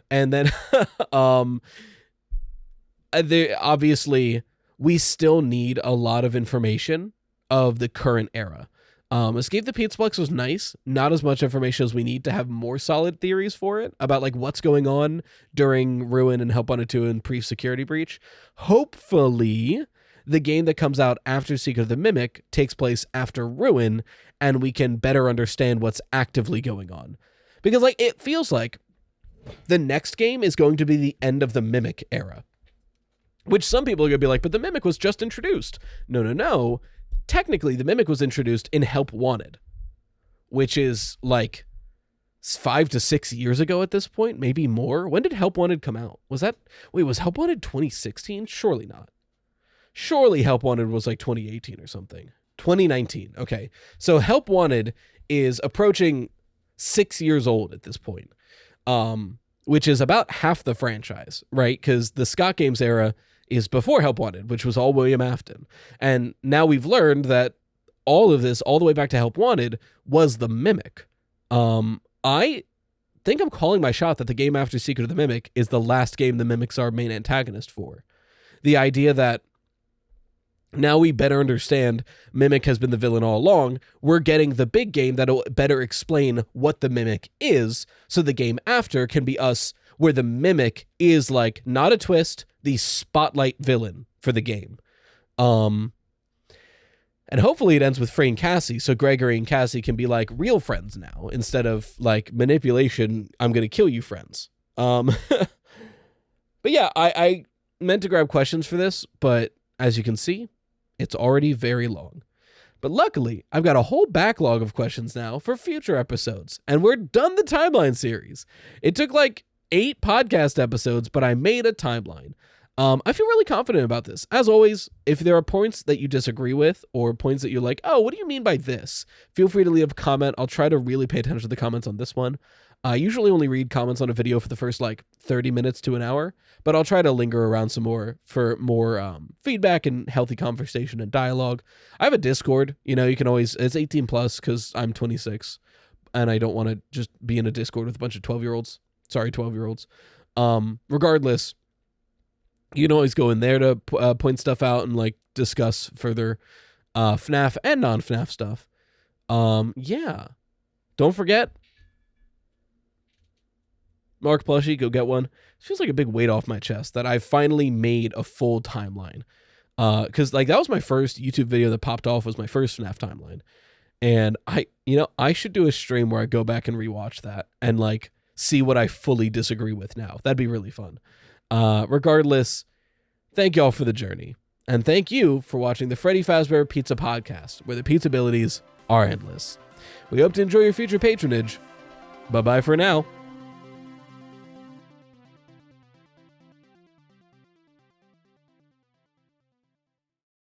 And then obviously we still need a lot of information of the current era. Escape the Pizzaplex was nice. Not as much information as we need to have more solid theories for it about like what's going on during Ruin and Help Wanted 2 and pre-Security Breach. Hopefully the game that comes out after Secret of the Mimic takes place after Ruin and we can better understand what's actively going on. Because like it feels like the next game is going to be the end of the Mimic era, which some people are going to be like, but the Mimic was just introduced. No. Technically, the Mimic was introduced in Help Wanted, which is like 5 to 6 years ago at this point, maybe more. When did Help Wanted come out? Was Help Wanted 2016? Surely not. Surely Help Wanted was like 2018 or something. 2019. Okay. So Help Wanted is approaching 6 years old at this point, which is about half the franchise, right? Because the Scott Games era is before Help Wanted, which was all William Afton. And now we've learned that all of this, all the way back to Help Wanted, was the Mimic. I think I'm calling my shot that the game after Secret of the Mimic is the last game the Mimic's our main antagonist for. The idea that now we better understand Mimic has been the villain all along, we're getting the big game that'll better explain what the Mimic is, so the game after can be us, where the Mimic is like, not a twist, the spotlight villain for the game. And hopefully it ends with Frey and Cassie, so Gregory and Cassie can be like real friends now, instead of like manipulation, I'm gonna kill you friends. But yeah, I meant to grab questions for this, but as you can see, it's already very long. But luckily, I've got a whole backlog of questions now for future episodes, and we're done the timeline series. It took like 8 podcast episodes, but I made a timeline. I feel really confident about this. As always, if there are points that you disagree with or points that you're like, oh, what do you mean by this? Feel free to leave a comment. I'll try to really pay attention to the comments on this one. I usually only read comments on a video for the first like 30 minutes to an hour, but I'll try to linger around some more for more feedback and healthy conversation and dialogue. I have a Discord, you can always, it's 18 plus because I'm 26 and I don't want to just be in a Discord with a bunch of 12-year-olds. Sorry, 12-year-olds. Regardless, you can always go in there to point stuff out and like discuss further FNAF and non-FNAF stuff. Yeah. Don't forget, Mark plushie, go get one. It feels like a big weight off my chest that I finally made a full timeline. Because like that was my first YouTube video that popped off, was my first FNAF timeline. And I should do a stream where I go back and rewatch that and like see what I fully disagree with now. That'd be really fun. Regardless, thank y'all for the journey. And thank you for watching the Freddy Fazbear Pizza Podcast, where the pizza abilities are endless. We hope to enjoy your future patronage. Bye-bye for now.